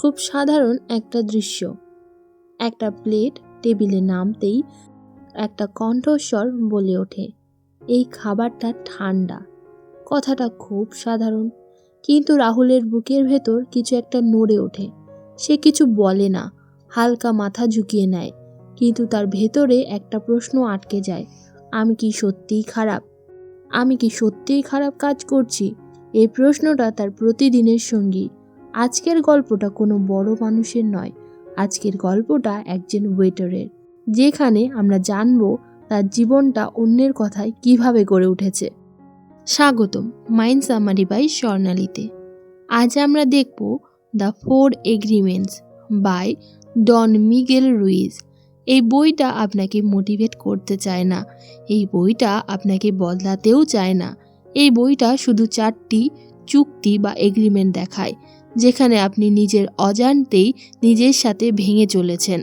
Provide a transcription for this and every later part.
খুব সাধারণ একটা দৃশ্য। একটা প্লেট টেবিলে নামতেই একটা কণ্ঠস্বর বলে ওঠে, এই খাবারটা ঠান্ডা। কথাটা খুব সাধারণ, কিন্তু রাহুলের বুকের ভেতর কিছু একটা নড়ে ওঠে। সে কিছু বলে না, হালকা মাথা ঝুঁকিয়ে নেয়, কিন্তু তার ভেতরে একটা প্রশ্ন আটকে যায়। আমি কি সত্যিই খারাপ? আমি কি সত্যিই খারাপ কাজ করছি? এই প্রশ্নটা তার প্রতিদিনের সঙ্গী। আজকের গল্পটা কোনো বড় মানুষের নয়, আজকের গল্পটা একজন ওয়েটারের, যেখানে আমরা জানবো তার জীবনটা অন্যের কথায় কিভাবে গড়ে উঠেছে। স্বাগতম মাইন্ড সামারি বাই স্বর্ণালীতে। আজ আমরা দেখব the 4 agreements by Don Miguel Ruiz. এই বইটা আপনাকে মোটিভেট করতে চায় না, এই বইটা আপনাকে বদলাতেও চায় না। এই বইটা শুধু 4টি চুক্তি বা এগ্রিমেন্ট দেখায়, যেখানে আপনি নিজের অজান্তেই নিজের সাথে ভেঙে চলেছেন।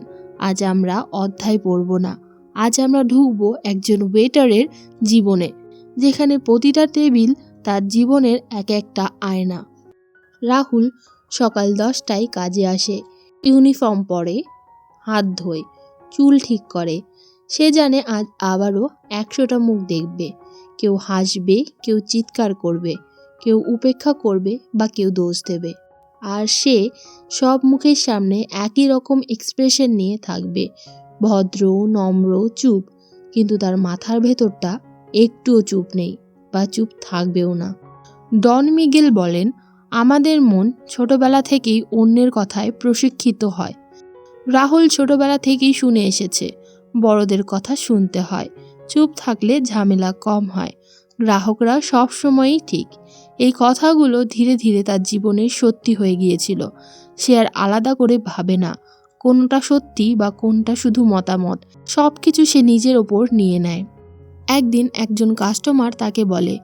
আজ আমরা অধ্যায় পড়ব না, আজ আমরা ঢুকবো একজন ওয়েটারের জীবনে, যেখানে প্রতিটা টেবিল তার জীবনের এক একটা আয়না। রাহুল সকাল 10টায় কাজে আসে, ইউনিফর্ম পরে, হাত ধোয়, চুল ঠিক করে। সে জানে আজ আবারও 100টা মুখ দেখবে। কেউ হাসবে, কেউ চিৎকার করবে, কেউ উপেক্ষা করবে বা কেউ দোষ দেবে। আর সে সব মুখের সামনে একই রকম এক্সপ্রেশন নিয়ে থাকবে, ভদ্র, নম্র, চুপ। কিন্তু তার মাথার ভেতরটা একটুও চুপ নেই, বা চুপ থাকবেও না। ডন মিগেল বলেন, আমাদের মন ছোটবেলা থেকেই অন্যের কথায় প্রশিক্ষিত হয়। রাহুল ছোটবেলা থেকেই শুনে এসেছে, বড়দের কথা শুনতে হয়, চুপ থাকলে ঝামেলা কম হয়, গ্রাহকরা সবসময়ই ঠিক। এই কথাগুলো ধীরে ধীরে তার জীবনের সত্যি হয়ে গিয়েছিল। সে আর আলাদা করে ভাবে না কোনটা সত্যি বা কোনটা শুধু মতামত, সব কিছু সে নিজের ওপর নিয়ে নেয়। একদিন একজন কাস্টমার তাকে বলে,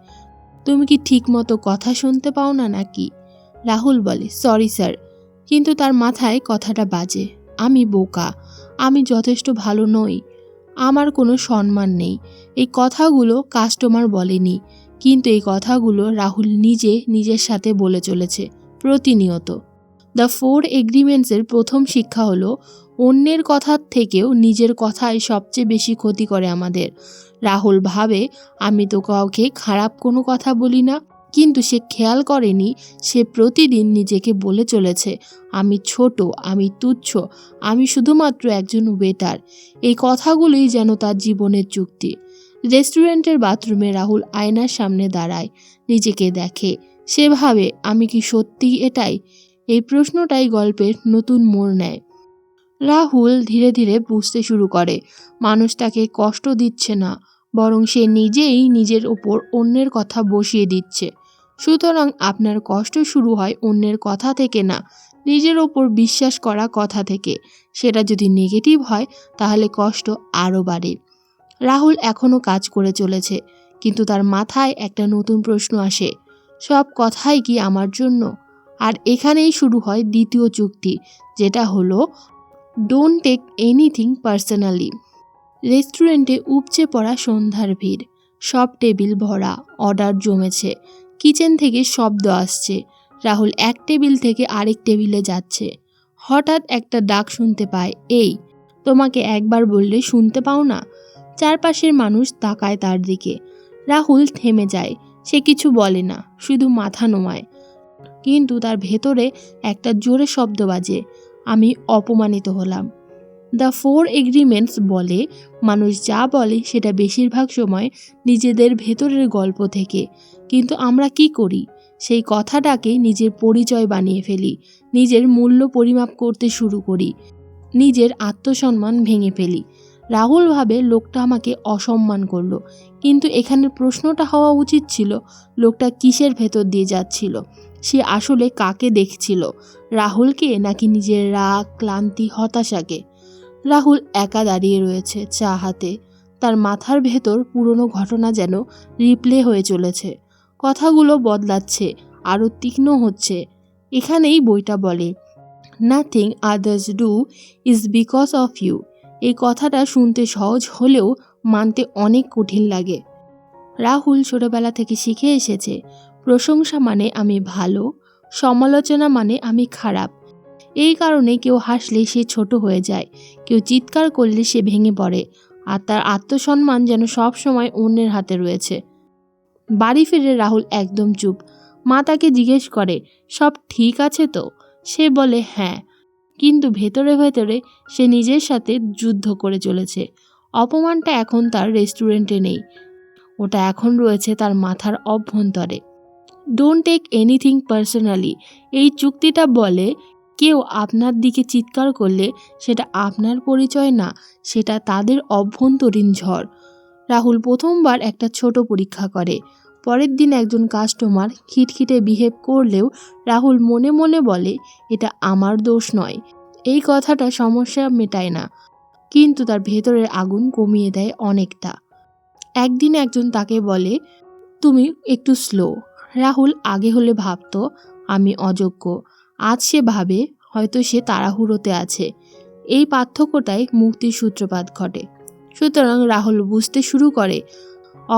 তুমি কি ঠিক মতো কথা শুনতে পাও না নাকি? রাহুল বলে, সরি স্যার। কিন্তু তার মাথায় কথাটা বাজে, আমি বোকা, আমি যথেষ্ট ভালো নই, আমার কোনো সম্মান নেই। এই কথাগুলো কাস্টমার বলেনি, কিন্তু এই কথাগুলো রাহুল নিজের সাথে বলে চলেছে প্রতিনিয়ত। দ্য 4 এগ্রিমেন্টসের প্রথম শিক্ষা হলো, অন্যের কথার থেকেও নিজের কথাই সবচেয়ে বেশি ক্ষতি করে আমাদের। রাহুল ভাবে, আমি তো কাউকে খারাপ কোনো কথা বলি না, কিন্তু সে খেয়াল করেনি সে প্রতিদিন নিজেকে বলে চলেছে, আমি ছোট, আমি তুচ্ছ, আমি শুধুমাত্র একজন ওয়েটার। এই কথাগুলোই যেন তার জীবনের চুক্তি। রেস্টুরেন্টের বাথরুমে রাহুল আয়নার সামনে দাঁড়ায়, নিজেকে দেখে। সে ভাবে, আমি কি সত্যিই এটাই? এই প্রশ্নটাই গল্পের নতুন মোড় নেয়। রাহুল ধীরে ধীরে বুঝতে শুরু করে, মানুষ তাকে কষ্ট দিচ্ছে না, বরং সে নিজেই নিজের ওপর অন্যের কথা বসিয়ে দিচ্ছে। সুতরাং আপনার কষ্ট শুরু হয় অন্যের কথা থেকে না, নিজের ওপর বিশ্বাস করা কথা থেকে। সেটা যদি নেগেটিভ হয়, তাহলে কষ্ট আরও বাড়ে। রাহুল এখনও কাজ করে চলেছে, কিন্তু তার মাথায় একটা নতুন প্রশ্ন আসে, সব কথাই কি আমার জন্য? আর এখানেই শুরু হয় দ্বিতীয় চুক্তি, যেটা হলো ডোন্ট টেক এনিথিং পার্সোনালি। রেস্টুরেন্টে উপচে পড়া সন্ধ্যার ভিড়, সব টেবিল ভরা, অর্ডার জমেছে, কিচেন থেকে শব্দ আসছে। রাহুল এক টেবিল থেকে আরেক টেবিলে যাচ্ছে। হঠাৎ একটা ডাক শুনতে পায়, এই, তোমাকে একবার বললে শুনতে পাও না? চারপাশের মানুষ তাকায় তার দিকে। রাহুল থেমে যায়, সে কিছু বলে না, শুধু মাথা নোয়ায়। কিন্তু তার ভেতরে একটা জোরে শব্দ বাজে, আমি অপমানিত হলাম। দ্য 4 এগ্রিমেন্টস বলে, মানুষ যা বলে সেটা বেশিরভাগ সময় নিজেদের ভেতরের গল্প থেকে। কিন্তু আমরা কি করি? সেই কথাটাকে নিজের পরিচয় বানিয়ে ফেলি, নিজের মূল্য পরিমাপ করতে শুরু করি, নিজের আত্মসম্মান ভেঙে ফেলি। রাহুল ভাবে, লোকটা আমাকে অসম্মান করলো, কিন্তু এখানে প্রশ্নটা হওয়া উচিত ছিল, লোকটা কিসের ভেতর দিয়ে যাচ্ছিল? সে আসলে কাকে দেখছিল? রাহুলকে নাকি নিজের রাগ, ক্লান্তি, হতাশাকে? রাহুল একা দাঁড়িয়ে রয়েছে, চা হাতে। তার মাথার ভেতর পুরনো ঘটনা যেন রিপ্লে হয়ে চলেছে। কথাগুলো বদলাচ্ছে, আরও তীক্ষ্ণ হচ্ছে। এখানেই বইটা বলে, nothing others do is because of you. এই কথাটা শুনতে সহজ হলেও মানতে অনেক কঠিন লাগে। রাহুল ছোটবেলা থেকে শিখে এসেছে, প্রশংসা মানে আমি ভালো, সমালোচনা মানে আমি খারাপ। এই কারণে কেউ হাসলে সে ছোট হয়ে যায়, কেউ চিৎকার করলে সে ভেঙে পড়ে, আর তার আত্মসম্মান যেন সব সময় অন্যের হাতে রয়েছে। বাড়ি ফিরে রাহুল একদম চুপ। মা তাকে জিজ্ঞেস করে, সব ঠিক আছে তো? সে বলে হ্যাঁ, কিন্তু ভেতরে ভেতরে সে নিজের সাথে যুদ্ধ করে চলেছে। অপমানটা এখন তার রেস্টুরেন্টে নেই, ওটা এখন রয়েছে তার মাথার অভ্যন্তরে। Don't take anything personally. এই চুক্তিটা বলে কেউ আপনার দিকে চিৎকার করলে সেটা আপনার পরিচয় না, সেটা তাদের অভ্যন্তরীণ ঝড়। রাহুল প্রথমবার একটা ছোট পরীক্ষা করে। পরের দিন একজন কাস্টমার খিটখিটে বিহেভ করলেও রাহুল মনে মনে বলে, এটা আমার দোষ নয়। এই কথাটা সমস্যা মেটায় না, কিন্তু তার ভেতরের আগুন কমিয়ে দেয় অনেকটা। একদিন একজন তাকে বলে, তুমি একটু স্লো। রাহুল আগে হলে ভাবতো আমি অযোগ্য, আজ সে ভাবে হয়তো সে তাড়াহুড়োতে আছে। এই পার্থক্যটাই মুক্তির সূত্রপাত ঘটে। সুতরাং রাহুল বুঝতে শুরু করে,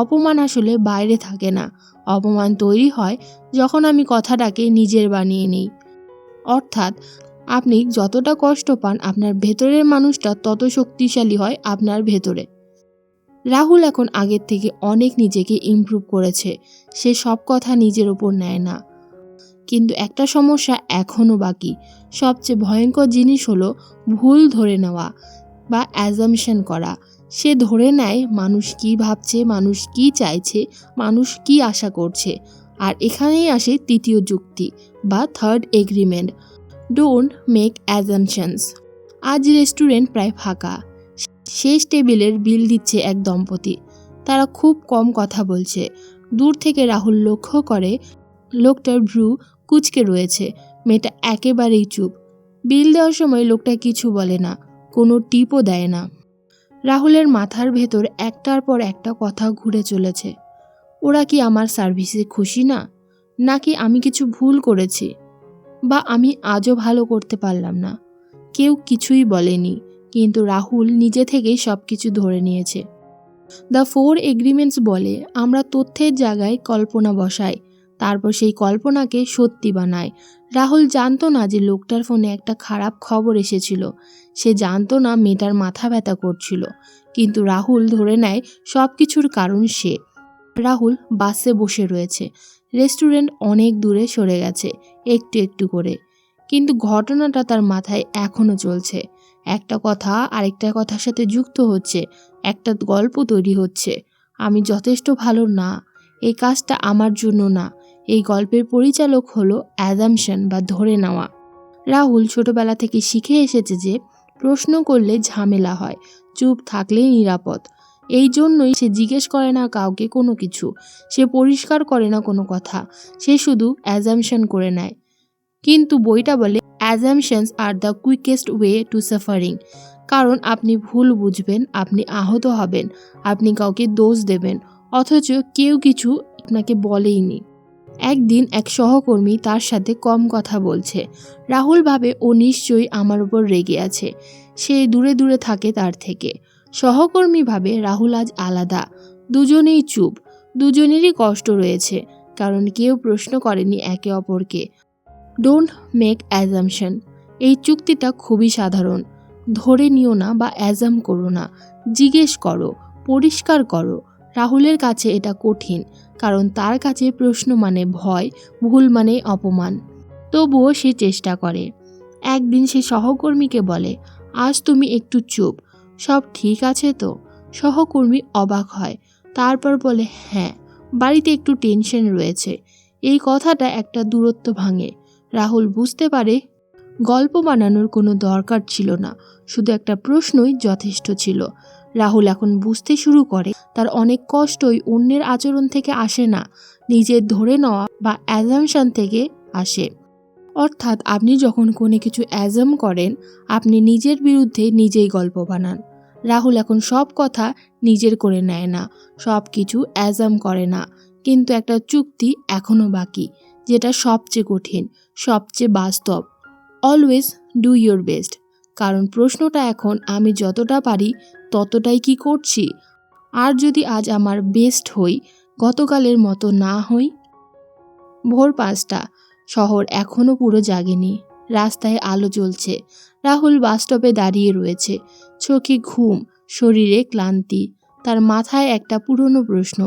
অপমান আসলে বাইরে থাকে না, অপমান তৈরি হয় যখন আমি কথাটাকে নিজের বানিয়ে নিই। অর্থাৎ আপনি যতটা কষ্ট পান আপনার ভেতরের মানুষটা তত শক্তিশালী হয় আপনার ভেতরে। রাহুল এখন আগের থেকে অনেক নিজেকে ইমপ্রুভ করেছে। সে সব কথা নিজের ওপর নেয় না। কিন্তু একটা সমস্যা এখনও বাকি। সবচেয়ে ভয়ঙ্কর জিনিস হলো ভুল ধরে নেওয়া বা অ্যাজাম্পশন করা। সে ধরে নেয় মানুষ কি ভাবছে, মানুষ কি চাইছে, মানুষ কি আশা করছে। আর এখানেই আসে তৃতীয় যুক্তি বা third agreement, don't make assumptions. আজ রেস্টুরেন্ট প্রায় ফাঁকা। শেষ টেবিলের বিল দিচ্ছে এক দম্পতি। তারা খুব কম কথা বলছে। দূর থেকে রাহুল লক্ষ্য করে লোকটার ভ্রু কুঁচকে রয়েছে, মেয়েটা একেবারেই চুপ। বিল দেওয়ার সময় লোকটা কিছু বলে না, কোনো টিপও দেয় না। রাহুলের মাথার ভেতর একটার পর একটা কথা ঘুরে চলেছে। ওরা কি আমার সার্ভিসে খুশি না? নাকি আমি কিছু ভুল করেছি? বা আমি আজও ভালো করতে পারলাম না? কেউ কিছুই বলেনি, কিন্তু রাহুল নিজে থেকেই সব কিছু ধরে নিয়েছে। দ্য 4 এগ্রিমেন্টস বলে আমরা তথ্যের জায়গায় কল্পনা বসাই, তারপর সেই কল্পনাকে সত্যি বানায়। রাহুল জানতো না যে লোকটার ফোনে একটা খারাপ খবর এসেছিল। সে জানতো না মেয়েটার মাথা ব্যথা করছিল, কিন্তু রাহুল ধরে নেয় সব কিছুর কারণ সে। রাহুল বাসে বসে রয়েছে। রেস্টুরেন্ট অনেক দূরে সরে গেছে একটু একটু করে, কিন্তু ঘটনাটা তার মাথায় এখনো চলছে। একটা কথা আরেকটা কথার সাথে যুক্ত হচ্ছে, একটা গল্প তৈরি হচ্ছে। আমি যথেষ্ট ভালো না, এই কাজটা আমার জন্য না। এই গল্পের পরিচালক হলো অ্যাজাম্পশন বা ধরে নেওয়া। রাহুল ছোটবেলা থেকে শিখে এসেছে যে প্রশ্ন করলে ঝামেলা হয়, চুপ থাকলেই নিরাপদ। এই জন্যই সে জিজ্ঞেস করে না কাউকে কোনো কিছু, সে পরিষ্কার করে না কোনো কথা, সে শুধু অ্যাজাম্পশন করে নেয়। কিন্তু বইটা বলে assumptions are the quickest way to suffering. কারণ আপনি ভুল বুঝবেন, আপনি আহত হবেন, আপনি কাউকে দোষ দেবেন, অথচ কেউ কিছু আপনাকে বলেইনি। একদিন এক সহকর্মী তার সাথে কম কথা বলছে। রাহুল ভাবে ও নিশ্চয়ই আমার উপর রেগে আছে, সে দূরে দূরে থাকে তার থেকে। সহকর্মী ভাবে রাহুল আজ আলাদা। দুজনেই চুপ, দুজনেরই কষ্ট রয়েছে, কারণ কেউ প্রশ্ন করেনি একে অপরকে। Don't make assumption. এই চুক্তিটা খুবই সাধারণ। ধরে নিও না বা অ্যাজাম করো না, জিজ্ঞেস করো, পরিষ্কার করো। রাহুলের কাছে এটা কঠিন, কারণ তার কাছে প্রশ্ন মানে ভয়, ভুল মানে অপমান। তবুও সে চেষ্টা করে। একদিন সে সহকর্মীকে বলে, আজ তুমি একটু চুপ, সব ঠিক আছে তো? সহকর্মী অবাক হয়, তারপর বলে হ্যাঁ, বাড়িতে একটু টেনশন রয়েছে। এই কথাটা একটা দূরত্ব ভাঙে। রাহুল বুঝতে পারে গল্প বানানোর কোনো দরকার ছিল না, শুধু একটা প্রশ্নই যথেষ্ট ছিল। রাহুল এখন বুঝতে শুরু করে তার অনেক কষ্টই অন্যের আচরণ থেকে আসে না, নিজের ধরে নেওয়া বা অ্যাজাম্পশন থেকে আসে। অর্থাৎ আপনি যখন কোনো কিছু অ্যাজাম করেন, আপনি নিজের বিরুদ্ধে নিজেই গল্প বানান। রাহুল এখন সব কথা নিজের করে নেয় না, সব কিছু অ্যাজাম করে না। কিন্তু একটা চুক্তি এখনও বাকি, যেটা সবচেয়ে কঠিন, সবচেয়ে বাস্তব। Always do your best. কারণ প্রশ্নটা এখন আমি যতটা পারি ততটাই কি করছি? আর যদি আজ আমার বেস্ট হই, গতকালের মতো না হই? ভোর 5টা, শহর এখনও পুরো জাগেনি। রাস্তায় আলো জ্বলছে। রাহুল বাস স্টপে দাঁড়িয়ে রয়েছে, চোখে ঘুম, শরীরে ক্লান্তি। তার মাথায় একটা পুরনো প্রশ্ন,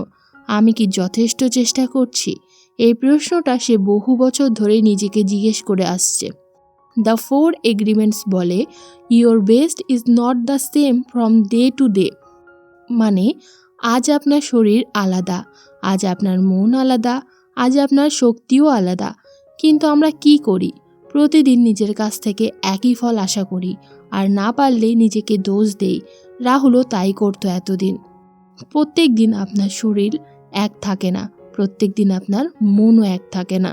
আমি কি যথেষ্ট চেষ্টা করছি? এই প্রশ্নটা সে বহু বছর ধরে নিজেকে জিজ্ঞেস করে আসছে। দ্য 4 এগ্রিমেন্টস বলে, your best is not the same from day to day. মানে আজ আপনার শরীর আলাদা, আজ আপনার মন আলাদা, আজ আপনার শক্তিও আলাদা। কিন্তু আমরা কি করি? প্রতিদিন নিজের কাছ থেকে একই ফল আশা করি, আর না পারলে নিজেকে দোষ দেই। রাহুলও তাই করতো এতদিন। প্রত্যেক দিন আপনার শরীর এক থাকে না, প্রত্যেক দিন আপনার মনও এক থাকে না।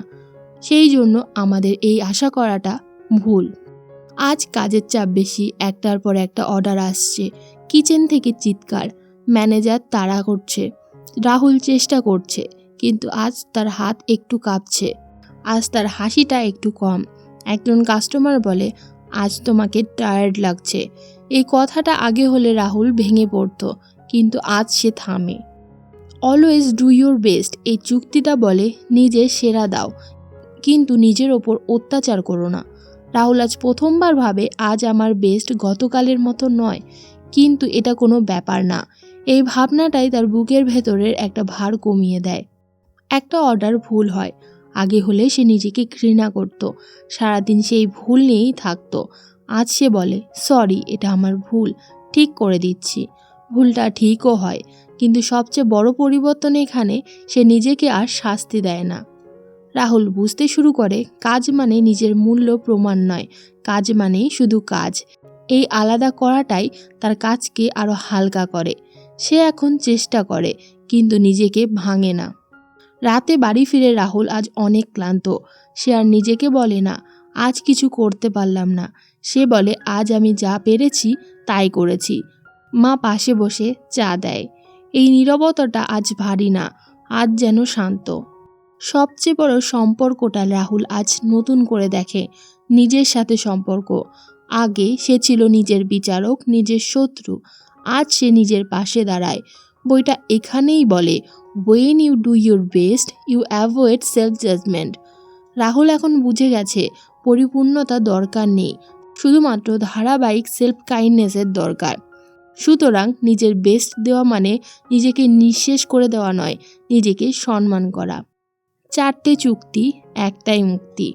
সেই জন্য আমাদের এই আশা করাটা ভুল। আজ কাজের চাপ বেশি, একটার পর একটা অর্ডার আসছে, কিচেন থেকে চিৎকার, ম্যানেজার তাড়া করছে। রাহুল চেষ্টা করছে, কিন্তু আজ তার হাত একটু কাঁপছে, আজ তার হাসিটা একটু কম। একজন কাস্টমার বলে, আজ তোমাকে টায়ার্ড লাগছে। এই কথাটা আগে হলে রাহুল ভেঙে পড়তো, কিন্তু আজ সে থামে। অলওয়েজ ডু ইউর বেস্ট এই চুক্তিটা বলে, নিজের সেরা দাও, কিন্তু নিজের ওপর অত্যাচার করো না। রাহুল আজ প্রথমবার ভাবে, আজ আমার বেস্ট গতকালের মতো নয়, কিন্তু এটা কোনো ব্যাপার না। এই ভাবনাটাই তার বুকের ভেতরের একটা ভার কমিয়ে দেয়। একটা অর্ডার ভুল হয়, আগে হলে সে নিজেকে ঘৃণা করত, সারাদিন সেই ভুল নিয়েই থাকতো। আজ সে বলে, সরি, এটা আমার ভুল, ঠিক করে দিচ্ছি। ভুলটা ঠিকও হয়, কিন্তু সবচেয়ে বড় পরিবর্তন এখানে, সে নিজেকে আর শাস্তি দেয় না। রাহুল বুঝতে শুরু করে, কাজ মানে নিজের মূল্য প্রমাণ নয়, কাজ মানে শুধু কাজ। এই আলাদা করাটাই তার কাজকে আরো হালকা করে। সে এখন চেষ্টা করে, কিন্তু নিজেকে ভাঙে না। রাতে বাড়ি ফিরে রাহুল আজ অনেক ক্লান্ত। সে আর নিজেকে বলে না, আজ কিছু করতে পারলাম না। সে বলে, আজ আমি যা পেরেছি তাই করেছি। মা পাশে বসে চা দেয়। এই নীরবতাটা আজ ভারী না, আজ যেন শান্ত। সবচেয়ে বড় সম্পর্কটা রাহুল আজ নতুন করে দেখে, নিজের সাথে সম্পর্ক। আগে সে ছিল নিজের বিচারক, নিজের শত্রু। আজ সে নিজের পাশে দাঁড়ায়। বইটা এখানেই বলে, when you do your best you avoid self judgment। Rahul এখন বুঝে গেছে, পরিপূর্ণতা দরকার নেই, শুধুমাত্র ধারাবাহিক সেলফ কাইন্ডনেসের দরকার। সুতরাং নিজের বেস্ট দেওয়া মানে নিজেকে নিঃশেষ করে দেওয়া নয়, নিজেকে সম্মান করা। 4টে চুক্তি, একটাই মুক্তি।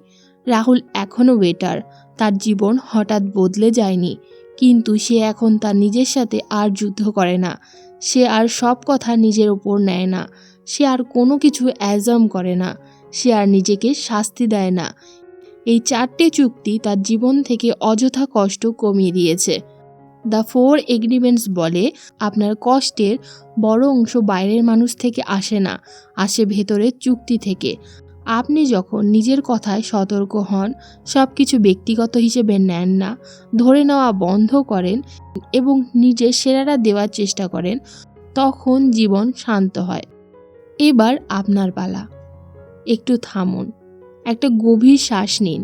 রাহুল এখনও ওয়েটার, তার জীবন হঠাৎ বদলে যায়নি, কিন্তু সে এখন তার নিজের সাথে আর যুদ্ধ করে না। সে আর সব কথা নিজের ওপর নেয় না, সে আর কোনো কিছু অ্যাজাম করে না, সে আর নিজেকে শাস্তি দেয় না। এই 4টে চুক্তি তার জীবন থেকে অযথা কষ্ট কমিয়ে দিয়েছে। দ্য 4 এগ্রিমেন্টস বলে, আপনার কষ্টের বড় অংশ বাইরের মানুষ থেকে আসে না, আসে ভেতরের চুক্তি থেকে। আপনি যখন নিজের কথায় সতর্ক হন, সব কিছু ব্যক্তিগত হিসেবে নেন না, ধরে নেওয়া বন্ধ করেন এবং নিজের সেরাটা দেওয়ার চেষ্টা করেন, তখন জীবন শান্ত হয়। এবার আপনার পালা। একটু থামুন, একটা গভীর শ্বাস নিন,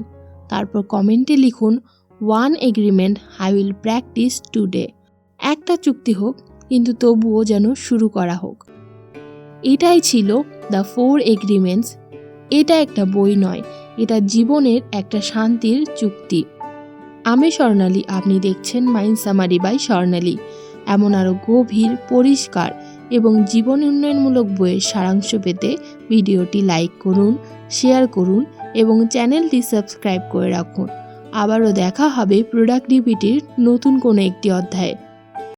তারপর কমেন্টে লিখুন, 1 agreement I will practice today. একটা চুক্তি হোক, কিন্তু তবুও যেন শুরু করা হোক। এটাই ছিল দ্য 4 এগ্রিমেন্টস। এটা একটা বই নয়, এটা জীবনের একটা শান্তির চুক্তি। আমি স্বর্ণালী, আপনি দেখছেন মাইন্ড সামারি বাই স্বর্ণালী। এমন আরও গভীর, পরিষ্কার এবং জীবন উন্নয়নমূলক বইয়ের সারাংশ পেতে ভিডিওটি লাইক করুন, শেয়ার করুন এবং চ্যানেলটি সাবস্ক্রাইব করে রাখুন। আবারও দেখা হবে প্রোডাক্টিভিটির নতুন কোনো একটি অধ্যায়ে।